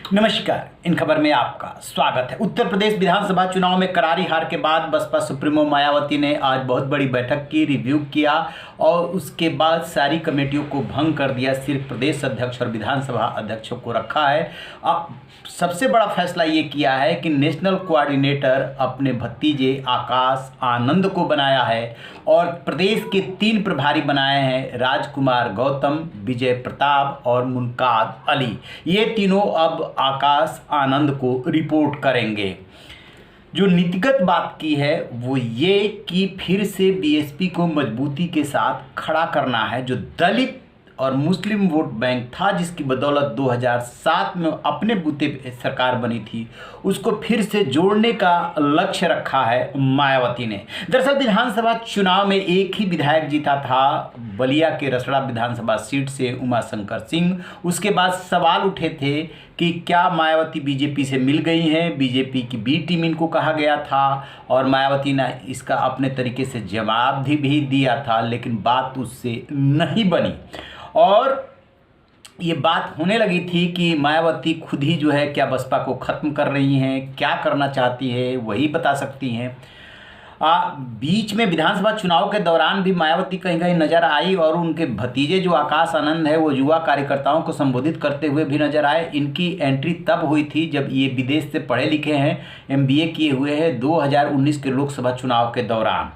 नमस्कार, इन खबर में आपका स्वागत है। उत्तर प्रदेश विधानसभा चुनाव में करारी हार के बाद बसपा सुप्रीमो मायावती ने आज बहुत बड़ी बैठक की, रिव्यू किया और उसके बाद सारी कमेटियों को भंग कर दिया। सिर्फ प्रदेश अध्यक्ष और विधानसभा अध्यक्षों को रखा है। अब सबसे बड़ा फैसला ये किया है कि नेशनल कोऑर्डिनेटर अपने भतीजे आकाश आनंद को बनाया है और प्रदेश के 3 प्रभारी बनाए हैं, राजकुमार गौतम, विजय प्रताप और मुनकाद अली। ये तीनों अब आकाश आनंद को रिपोर्ट करेंगे। जो नीतिगत बात की है वो ये कि फिर से बीएसपी को मजबूती के साथ खड़ा करना है। जो दलित और मुस्लिम वोट बैंक था, जिसकी बदौलत 2007 में अपने बूते पे सरकार बनी थी, उसको फिर से जोड़ने का लक्ष्य रखा है मायावती ने। दरअसल विधानसभा चुनाव में एक ही विधायक जीता था, बलिया के रसड़ा विधानसभा सीट से उमाशंकर सिंह। उसके बाद सवाल उठे थे कि क्या मायावती बीजेपी से मिल गई हैं, बीजेपी की बी टीम इनको कहा गया था और मायावती ने इसका अपने तरीके से जवाब भी दिया था, लेकिन बात उससे नहीं बनी। और ये बात होने लगी थी कि मायावती खुद ही जो है क्या बसपा को ख़त्म कर रही हैं, क्या करना चाहती है वही बता सकती हैं। बीच में विधानसभा चुनाव के दौरान भी मायावती कहीं कहीं नजर आई और उनके भतीजे जो आकाश आनंद है वो युवा कार्यकर्ताओं को संबोधित करते हुए भी नजर आए। इनकी एंट्री तब हुई थी जब ये विदेश से पढ़े लिखे हैं, एमबीए किए हुए हैं। 2019 के लोकसभा चुनाव के दौरान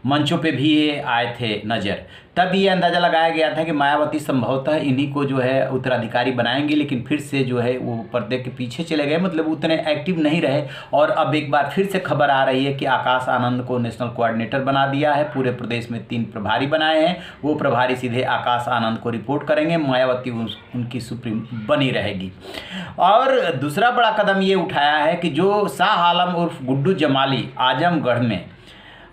मंचों पे भी ये आए थे नज़र। तब ये अंदाज़ा लगाया गया था कि मायावती संभवतः इन्हीं को जो है उत्तराधिकारी बनाएंगे, लेकिन फिर से जो है वो पर्दे के पीछे चले गए, मतलब उतने एक्टिव नहीं रहे। और अब एक बार फिर से खबर आ रही है कि आकाश आनंद को नेशनल कोऑर्डिनेटर बना दिया है। पूरे प्रदेश में 3 प्रभारी बनाए हैं, वो प्रभारी सीधे आकाश आनंद को रिपोर्ट करेंगे, मायावती उनकी सुप्रीम बनी रहेगी। और दूसरा बड़ा कदम ये उठाया है कि जो शाह आलम उर्फ गुड्डू जमाली आजमगढ़ में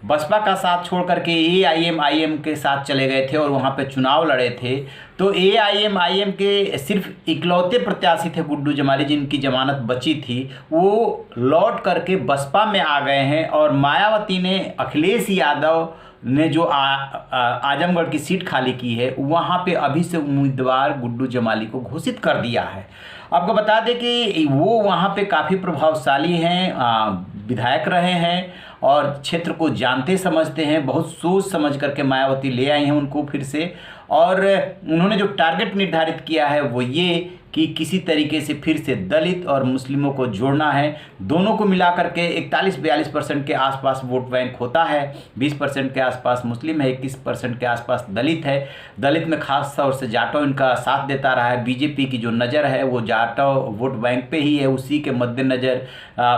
बसपा का साथ छोड़ करके एआईएम के साथ चले गए थे और वहाँ पे चुनाव लड़े थे, तो एआईएम के सिर्फ इकलौते प्रत्याशी थे गुड्डू जमाली, जिनकी जमानत बची थी, वो लौट करके बसपा में आ गए हैं। और मायावती ने अखिलेश यादव ने जो आजमगढ़ की सीट खाली की है वहाँ पे अभी से उम्मीदवार गुड्डू जमाली को घोषित कर दिया है। आपको बता दें कि वो वहाँ पे काफ़ी प्रभावशाली हैं, विधायक रहे हैं और क्षेत्र को जानते समझते हैं। बहुत सोच समझ करके मायावती ले आई हैं उनको फिर से। और उन्होंने जो टारगेट निर्धारित किया है वो ये कि किसी तरीके से फिर से दलित और मुस्लिमों को जोड़ना है। दोनों को मिला करके 41-42% के आसपास वोट बैंक होता है, 20% के आसपास मुस्लिम है, 21% के आसपास दलित है। दलित में खास तौर से जाटव इनका साथ देता रहा है। बीजेपी की जो नज़र है वो जाटव वोट बैंक पे ही है। उसी के मद्देनज़र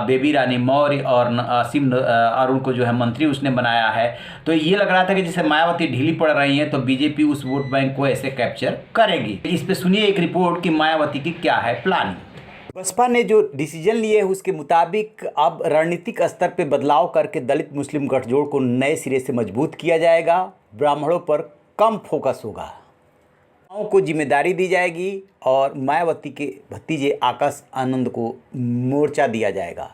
बेबी रानी मौर्य और असीम अरुण को जो है मंत्री उसने बनाया है। तो ये लग रहा था कि जैसे मायावती ढीली पड़ रही है तो बीजेपी उस वोट बैंक को ऐसे कैप्चर करेगी। इस पे सुनिए एक रिपोर्ट कि मायावती की क्या है प्लानिंग। बसपा ने जो डिसीजन लिए है उसके मुताबिक अब रणनीतिक स्तर पे बदलाव करके दलित मुस्लिम गठजोड़ को नए सिरे से मजबूत किया जाएगा। ब्राह्मणों पर कम फोकस होगा, को जिम्मेदारी दी जाएगी और मायावती के भतीजे आकाश आनंद को मोर्चा दिया जाएगा।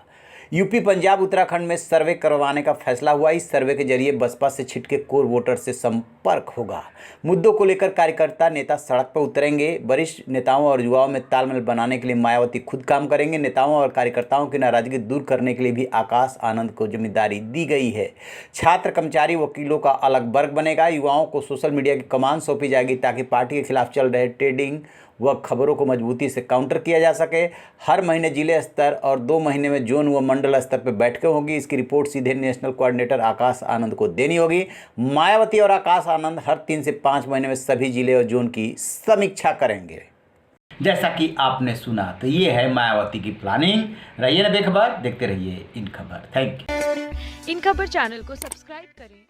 यूपी, पंजाब, उत्तराखंड में सर्वे करवाने का फैसला हुआ। इस सर्वे के जरिए बसपा से छिटके कोर वोटर से संपर्क होगा। मुद्दों को लेकर कार्यकर्ता नेता सड़क पर उतरेंगे। वरिष्ठ नेताओं और युवाओं में तालमेल बनाने के लिए मायावती खुद काम करेंगे। नेताओं और कार्यकर्ताओं की नाराजगी दूर करने के लिए भी आकाश आनंद को जिम्मेदारी दी गई है। छात्र, कर्मचारी, वकीलों का अलग वर्ग बनेगा। युवाओं को सोशल मीडिया की कमान सौंपी जाएगी ताकि पार्टी के खिलाफ चल रहे ट्रेडिंग व खबरों को मजबूती से काउंटर किया जा सके। हर महीने जिले स्तर और 2 महीने में जोन व मंडल स्तर पर बैठकें होगी। इसकी रिपोर्ट सीधे नेशनल कोऑर्डिनेटर आकाश आनंद को देनी होगी। मायावती और आकाश आनंद हर 3 से 5 महीने में सभी जिले और जोन की समीक्षा करेंगे। जैसा कि आपने सुना, तो ये है मायावती की प्लानिंग। रहिए ना बेखबर, देखते रहिए इन खबर। Thank you. इन खबर चैनल को सब्सक्राइब करें।